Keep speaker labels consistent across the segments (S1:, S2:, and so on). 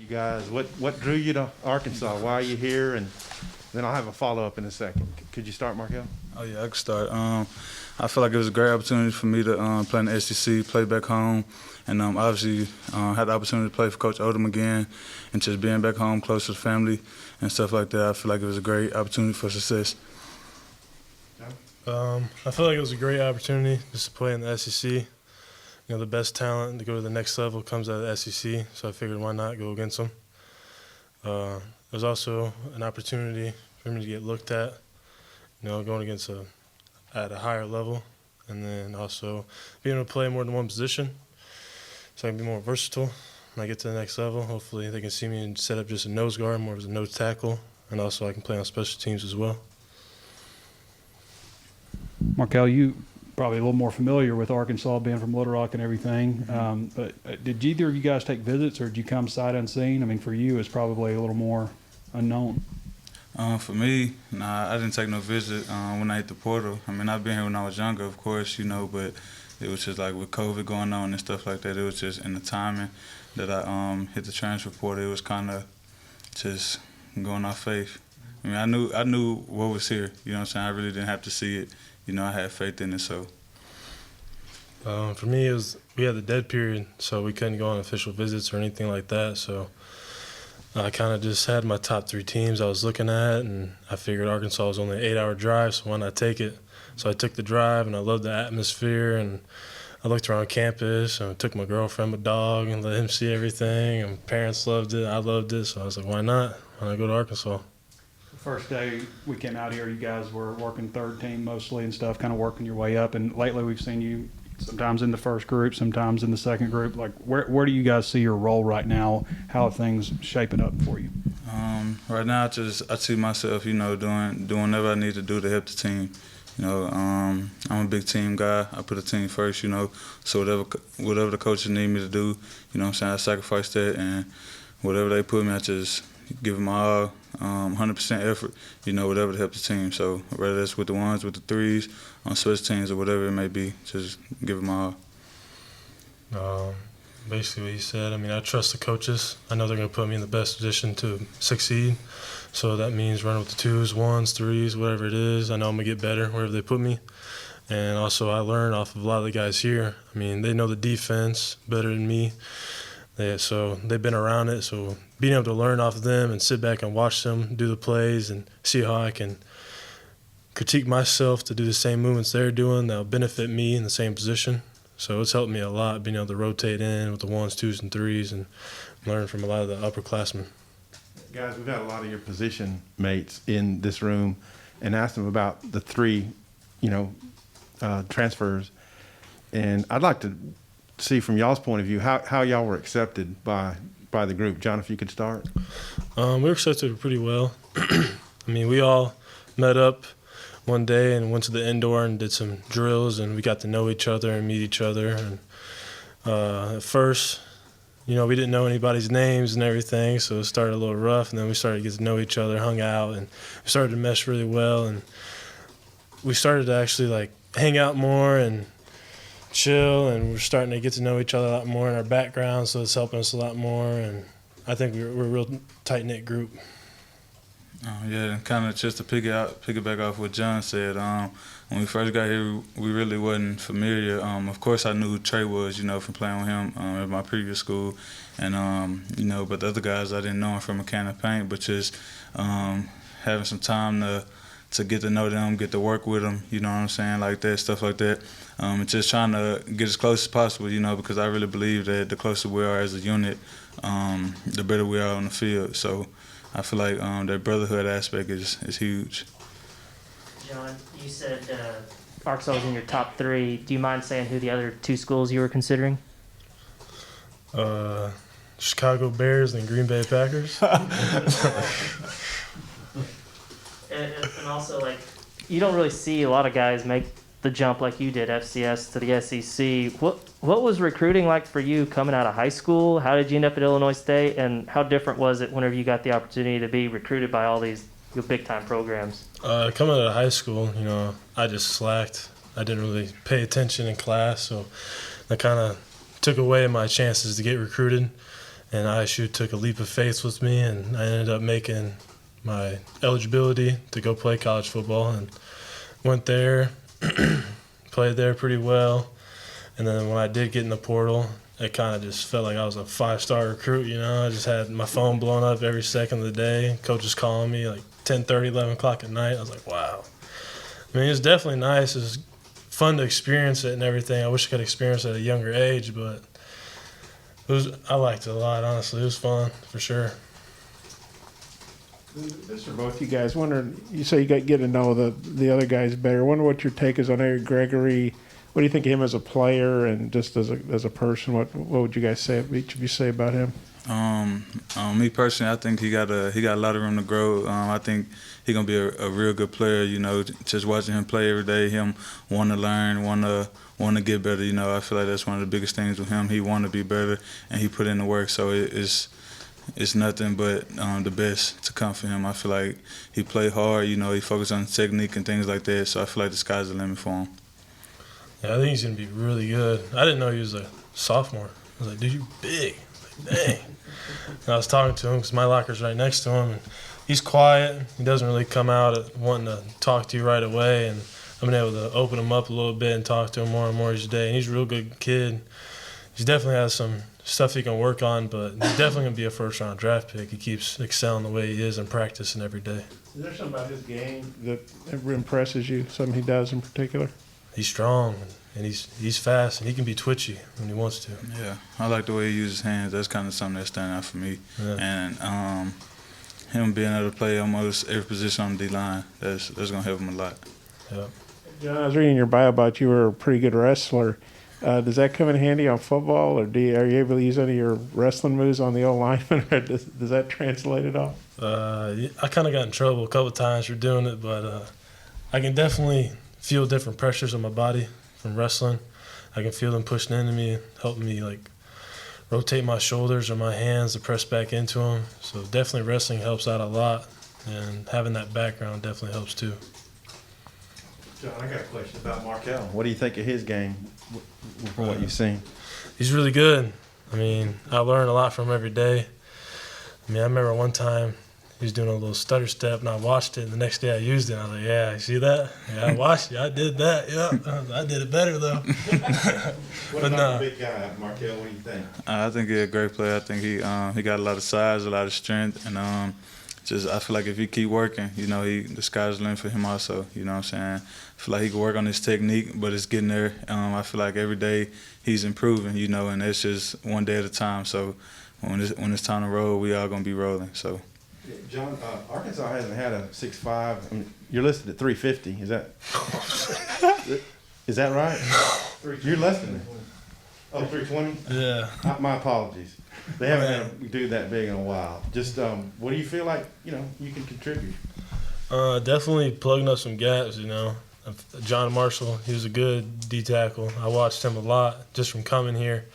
S1: you guys. What drew you to Arkansas? Why are you here? And then I'll have a follow-up in a second. Could you start, Markell?
S2: Oh, yeah, I can start. I feel like it was a great opportunity for me to play in the SEC, play back home, and obviously had the opportunity to play for Coach Odom again, and just being back home close to the family and stuff like that. I feel like it was a great opportunity for success.
S3: I feel like it was a great opportunity just to play in the SEC. You know, the best talent to go to the next level comes out of the SEC, so I figured why not go against them. It was also an opportunity for me to get looked at, you know, going against at a higher level, and then also being able to play more than one position so I can be more versatile when I get to the next level. Hopefully they can see me and set up just a nose guard more as a nose tackle, and also I can play on special teams as well.
S4: Markell, you probably a little more familiar with Arkansas, being from Little Rock and everything. But did either of you guys take visits, or did you come sight unseen? I mean, for you, it's probably a little more unknown.
S2: For me, nah, I didn't take no visit when I hit the portal. I mean, I've been here when I was younger, of course, you know, but it was just like with COVID going on and stuff like that, it was just in the timing that I hit the transfer portal. It was kind of just going off faith. I mean, I knew what was here, you know what I'm saying? I really didn't have to see it. You know, I had faith in it, so.
S3: For me, we had the dead period, so we couldn't go on official visits or anything like that. So I kind of just had my top 3 teams I was looking at, and I figured Arkansas was only an 8-hour drive, so why not take it? So I took the drive, and I loved the atmosphere, and I looked around campus, and I took my girlfriend, my dog, and let him see everything, and parents loved it, I loved it, so I was like, why not? Why not go to Arkansas?
S4: First day we came out here, you guys were working third team mostly and stuff, kind of working your way up. And lately we've seen you sometimes in the first group, sometimes in the second group. Like, where do you guys see your role right now? How are things shaping up for you?
S2: Right now, I see myself, you know, doing whatever I need to do to help the team. You know, I'm a big team guy. I put the team first, you know. So whatever the coaches need me to do, you know what I'm saying, I sacrifice that. And whatever they put me, I just give them all 100% effort, you know, whatever to help the team. So whether it's with the ones, with the threes, on special teams, or whatever it may be, just give them all.
S3: Basically what you said, I mean, I trust the coaches. I know they're going to put me in the best position to succeed. So that means running with the 2s, 1s, 3s, whatever it is. I know I'm going to get better wherever they put me. And also I learn off of a lot of the guys here. I mean, they know the defense better than me. So they've been around it. So being able to learn off of them and sit back and watch them do the plays and see how I can critique myself to do the same movements they're doing that will benefit me in the same position. So it's helped me a lot being able to rotate in with the 1s, 2s, and 3s and learn from a lot of the upperclassmen.
S1: Guys, we've got a lot of your position mates in this room and asked them about the 3, you know, transfers. And I'd like to see from y'all's point of view how y'all were accepted by the group. John, if you could start.
S3: We were accepted pretty well. I mean, we all met up one day and went to the indoor and did some drills, and we got to know each other and meet each other. And at first, you know, we didn't know anybody's names and everything, so it started a little rough, and then we started to get to know each other, hung out, and we started to mesh really well. And we started to actually, like, hang out more and chill, and we're starting to get to know each other a lot more in our background, so it's helping us a lot more. And I think we're a real tight-knit group.
S2: Yeah, and kind of just to piggyback off what John said, when we first got here, we really wasn't familiar. Of course, I knew who Trey was, you know, from playing with him at my previous school. And, you know, but the other guys, I didn't know him from a can of paint, but just having some time to get to know them, get to work with them, you know what I'm saying, like that, stuff like that. And just trying to get as close as possible, you know, because I really believe that the closer we are as a unit, the better we are on the field. So I feel like that brotherhood aspect is huge.
S5: John, you said Arkansas was in your top 3. Do you mind saying who the other 2 schools you were considering?
S3: Chicago Bears and Green Bay Packers.
S5: and also, like, you don't really see a lot of guys make the jump like you did, FCS to the SEC. What was recruiting like for you coming out of high school? How did you end up at Illinois State, and how different was it whenever you got the opportunity to be recruited by all these big-time programs?
S3: Coming out of high school, you know, I just slacked. I didn't really pay attention in class, so that kind of took away my chances to get recruited. and ISU took a leap of faith with me, and I ended up making my eligibility to go play college football, and went there, played there pretty well. And then when I did get in the portal, it kind of just felt like I was a 5-star recruit, you know. I just had my phone blown up every second of the day. Coaches calling me like 10:30, 11 o'clock at night. I was like, wow. I mean, it was definitely nice. It was fun to experience it and everything. I wish I could experience it at a younger age, but I liked it a lot, honestly. It was fun, for sure.
S6: This for both you guys. Wondering, you say you get to know the other guys better. Wonder what your take is on Eric Gregory. What do you think of him as a player and just as a person? What would you guys say? Each of you say about him?
S2: Me personally, I think he got a lot of room to grow. I think he's gonna be a real good player. You know, just watching him play every day, him want to learn, want to get better. You know, I feel like that's one of the biggest things with him. He want to be better, and he put in the work. So it's nothing but the best to come for him. I feel like he played hard. You know, he focused on technique and things like that. So I feel like the sky's the limit for him.
S3: Yeah, I think he's going to be really good. I didn't know he was a sophomore. I was like, dude, you big. Like, dang. And I was talking to him because my locker's right next to him. And he's quiet. He doesn't really come out wanting to talk to you right away. And I've been able to open him up a little bit and talk to him more and more each day. And he's a real good kid. He definitely has some stuff he can work on, but he's definitely going to be a first-round draft pick. He keeps excelling the way he is and practicing every day.
S6: Is there something about his game that impresses you, something he does in particular?
S3: He's strong, and he's fast, and he can be twitchy when he wants to.
S2: Yeah, I like the way he uses his hands. That's kind of something that stands out for me.
S3: Yeah.
S2: And him being able to play almost every position on the D-line, that's going to help him a lot.
S3: Yeah.
S6: John, I was reading your bio about you were a pretty good wrestler. Does that come in handy on football, or are you able to use any of your wrestling moves on the old lineman, or does that translate at all?
S3: I kind of got in trouble a couple of times for doing it, but I can definitely feel different pressures on my body from wrestling. I can feel them pushing into me, helping me like rotate my shoulders or my hands to press back into them. So definitely wrestling helps out a lot, and having that background definitely helps too.
S1: John, I got a question about Markell. What do you think of his game from what you've seen?
S3: He's really good. I mean, I learn a lot from him every day. I mean, I remember one time he was doing a little stutter step, and I watched it, and the next day I used it, and I was like, yeah, you see that? Yeah, I watched it. I did that. Yeah, I did it better, though.
S1: What about the big guy, Markell? What do you think?
S2: I think he's a great player. I think he got a lot of size, a lot of strength, and I feel like if he keep working, you know, the sky's the limit for him also. You know what I'm saying? I feel like he can work on his technique, but it's getting there. I feel like every day he's improving, you know, and it's just one day at a time. So when it's time to roll, we all gonna be rolling. So.
S1: John, Arkansas hasn't had a 6'5". I mean, you're listed at 350. Is that right? You're less than that. Oh, 320?
S3: Yeah.
S1: My apologies. They haven't had a dude that big in a while. Just what do you feel like, you know, you can contribute?
S3: Definitely plugging up some gaps, you know. John Marshall, he was a good D tackle. I watched him a lot just from coming here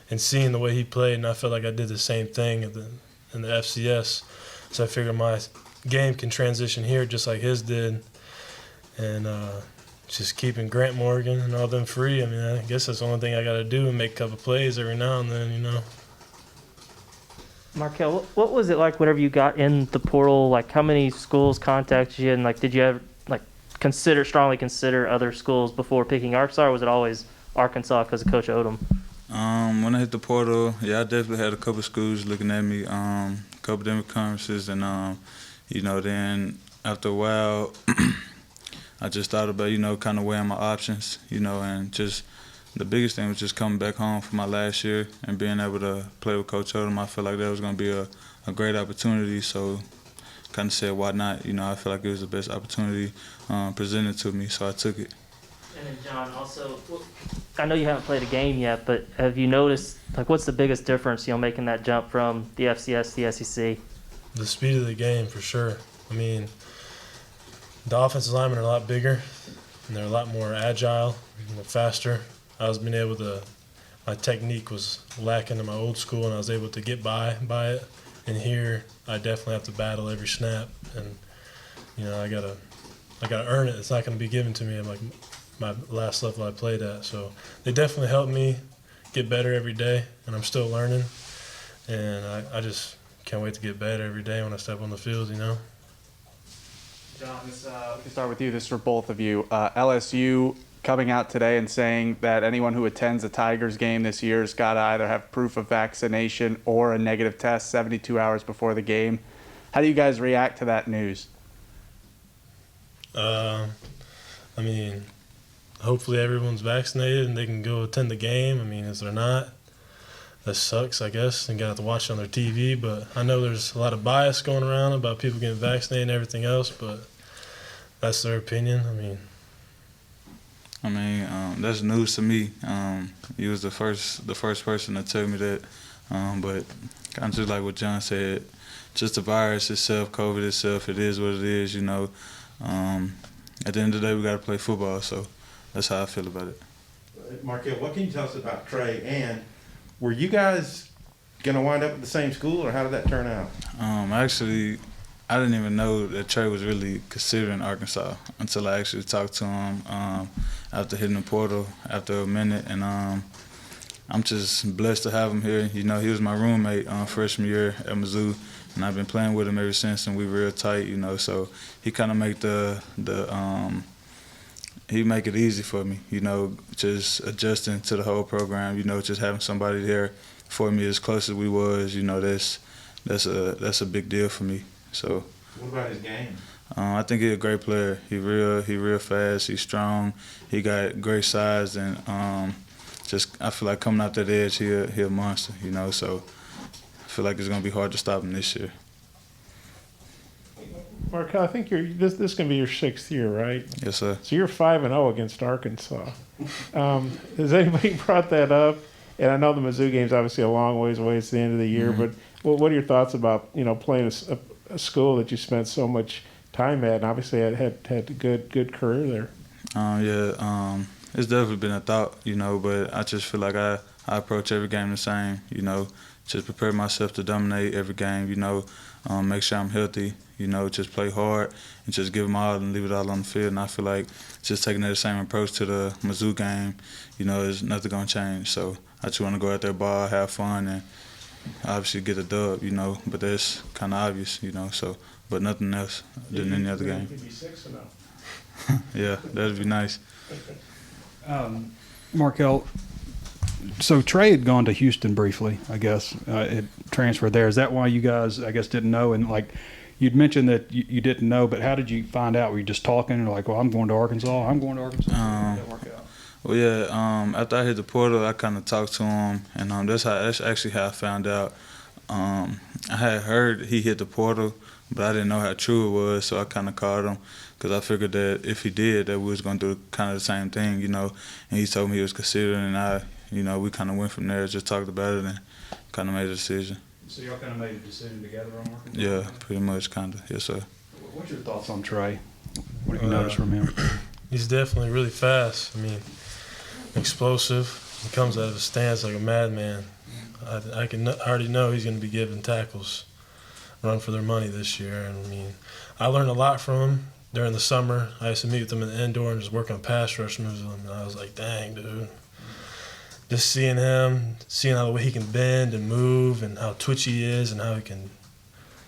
S3: and seeing the way he played, and I felt like I did the same thing in the FCS. So I figured my game can transition here just like his did. And just keeping Grant Morgan and all them free. I mean, I guess that's the only thing I got to do and make a couple plays every now and then, you know.
S5: Markell, what was it like whenever you got in the portal? Like, how many schools contacted you, and like, did you ever like strongly consider other schools before picking Arkansas, or was it always Arkansas because of Coach Odom?
S2: When I hit the portal, yeah, I definitely had a couple schools looking at me, a couple different conferences, and you know, then after a while, I just thought about, you know, kind of weighing my options, you know, and just the biggest thing was just coming back home for my last year and being able to play with Coach Odom. I felt like that was going to be a great opportunity, so kind of said, why not? You know, I feel like it was the best opportunity presented to me, so I took it.
S5: And then, John, also, I know you haven't played a game yet, but have you noticed, like, what's the biggest difference, you know, making that jump from the FCS to the SEC?
S3: The speed of the game, for sure. I mean, the offensive linemen are a lot bigger, and they're a lot more agile, faster. My technique was lacking in my old school, and I was able to get by it. And here, I definitely have to battle every snap, and you know, I gotta earn it. It's not gonna be given to me at like my last level I played at. So they definitely helped me get better every day, and I'm still learning. and I just can't wait to get better every day when I step on the field, you know.
S7: John, we can start with you. This is for both of you. LSU coming out today and saying that anyone who attends a Tigers game this year has got to either have proof of vaccination or a negative test 72 hours before the game. How do you guys react to that news?
S3: I mean, hopefully everyone's vaccinated and they can go attend the game. I mean, if they're not, that sucks, I guess, and got to watch it on their TV. But I know there's a lot of bias going around about people getting vaccinated and everything else, but that's their opinion.
S2: I mean, that's news to me. You was the first person to tell me that. But kind of just like what John said, just the virus itself, COVID itself, it is what it is, you know. At the end of the day, we got to play football, so that's how I feel about it.
S1: Markell, what can you tell us about Trey? And were you guys going to wind up at the same school, or how did that turn out?
S2: Actually, I didn't even know that Trey was really considering Arkansas until I actually talked to him after hitting the portal after a minute. And I'm just blessed to have him here. You know, he was my roommate freshman year at Mizzou, and I've been playing with him ever since, and we real tight, you know. So he kind of make he make it easy for me, you know, just adjusting to the whole program, you know, just having somebody there for me as close as we was, you know, that's a big deal for me. So.
S1: What about his game?
S2: I think he's a great player. He real fast. He's strong. He got great size, and I feel like coming out that edge, he a monster, you know. So I feel like it's gonna be hard to stop him this year.
S6: Markell, I think this can be your 6th year, right?
S2: Yes, sir.
S6: So you're 5-0 against Arkansas. Has anybody brought that up? And I know the Mizzou game's obviously a long ways away. It's the end of the year, but what are your thoughts about, you know, playing a school that you spent so much time at, and obviously had a good career there?
S2: It's definitely been a thought, you know, but I just feel like I approach every game the same, you know, just prepare myself to dominate every game, you know, make sure I'm healthy, you know, just play hard and just give them all and leave it all on the field. And I feel like just taking that same approach to the Mizzou game, you know, there's nothing going to change. So I just want to go out there, ball, have fun, and obviously get a dub, you know, but that's kind of obvious, you know, so, but nothing else than any other game.
S6: You'd be 6-0.
S2: Yeah, that'd be nice.
S4: Markell, so Trey had gone to Houston briefly, I guess. It transferred there. Is that why you guys, I guess, didn't know? And, like, you'd mentioned that you didn't know, but how did you find out? Were you just talking and like, well, I'm going to Arkansas? How did that work out?
S2: Well, yeah, after I hit the portal, I kind of talked to him, and that's actually how I found out. I had heard he hit the portal, but I didn't know how true it was, so I kind of called him because I figured that if he did, that we was going to do kind of the same thing, you know. And he told me he was considering, and we kind of went from there, just talked about it, and kind of made a decision.
S4: So y'all kind of made a decision together on Arkansas?
S2: Yeah, pretty much, kind of. Yes, sir.
S4: What's your thoughts on Trey? What have you noticed from him?
S3: He's definitely really fast. I mean, explosive. He comes out of his stance like a madman. I already know he's going to be giving tackles run for their money this year. And I mean, I learned a lot from him during the summer. I used to meet with him in the indoor and just work on pass rush moves with him. And I was like, dang, dude. Just seeing him, seeing how the way he can bend and move and how twitchy he is and how he can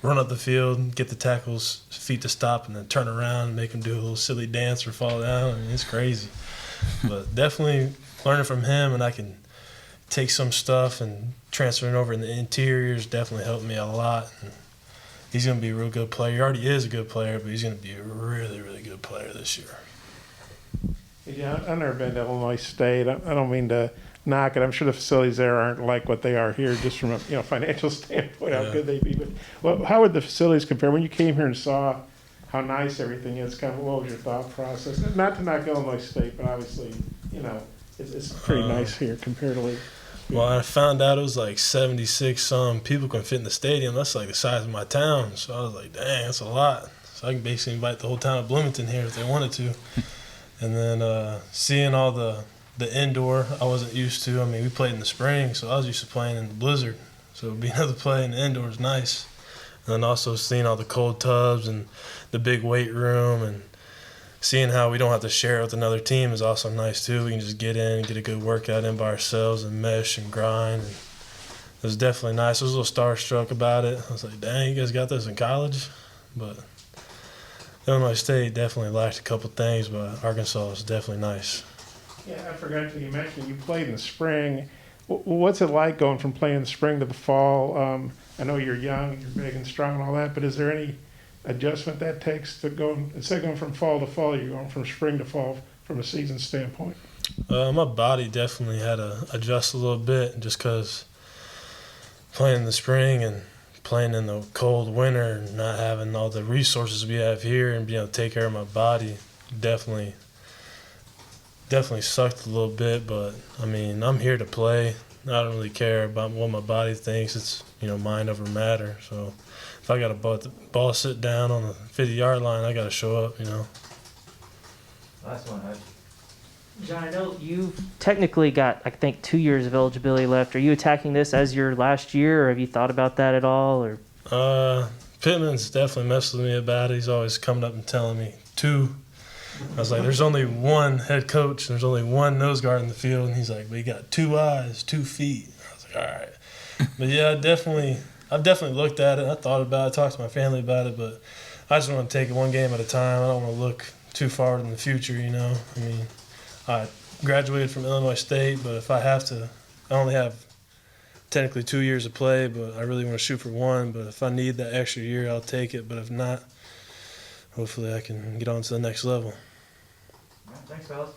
S3: run up the field, get the tackle's feet to stop, and then turn around and make him do a little silly dance or fall down. I mean, it's crazy. But definitely learning from him, and I can take some stuff and transfer it over in the interiors definitely helped me out a lot. And he's going to be a real good player. He already is a good player, but he's going to be a really, really good player this year.
S6: Yeah, I've never been to Illinois State. I don't mean to knock it. I'm sure the facilities there aren't like what they are here, just from a financial standpoint, how good they'd be. But how would the facilities compare when you came here and saw how nice everything is? Kind of what was your thought process? Not to knock Illinois State, but obviously, it's pretty nice here comparatively.
S3: Well, I found out it was like 76 some people can fit in the stadium. That's like the size of my town. So I was like, dang, that's a lot. So I can basically invite the whole town of Bloomington here if they wanted to. And then seeing all the indoor, I wasn't used to. I mean, we played in the spring, so I was used to playing in the blizzard. So being able to play in the indoor is nice. And then also seeing all the cold tubs and the big weight room and seeing how we don't have to share it with another team is also nice too. We can just get in and get a good workout in by ourselves and mesh and grind. And it was definitely nice. I was a little starstruck about it. I was like, dang, you guys got this in college? But Illinois State definitely lacked a couple things, but Arkansas is definitely nice.
S6: Yeah, I forgot you mentioned you played in the spring. What's it like going from playing in the spring to the fall? I know you're young, you're big and strong and all that, but is there any adjustment that takes to go, instead of going from fall to fall, you're going from spring to fall from a season standpoint?
S3: My body definitely had to adjust a little bit just because playing in the spring and playing in the cold winter and not having all the resources we have here and being able to take care of my body definitely sucked a little bit. But I mean, I'm here to play. I don't really care about what my body thinks. It's, mind over matter. So if I got to ball sit down on the 50-yard line, I got to show up.
S5: Last one, John, I know you've technically got, I think, 2 years of eligibility left. Are you attacking this as your last year, or have you thought about that at all? Or
S3: Pittman's definitely messed with me about it. He's always coming up and telling me 2. I was like, there's only one head coach, there's only one nose guard in the field, and he's like, but you got 2 eyes, 2 feet. I was like, all right. But yeah, I've definitely looked at it. I thought about it, talked to my family about it, but I just want to take it one game at a time. I don't want to look too far in the future, I mean, I graduated from Illinois State, but if I have to, I only have technically 2 years of play, but I really want to shoot for 1. But if I need that extra year, I'll take it. But if not, hopefully I can get on to the next level.
S5: Thanks, fellas.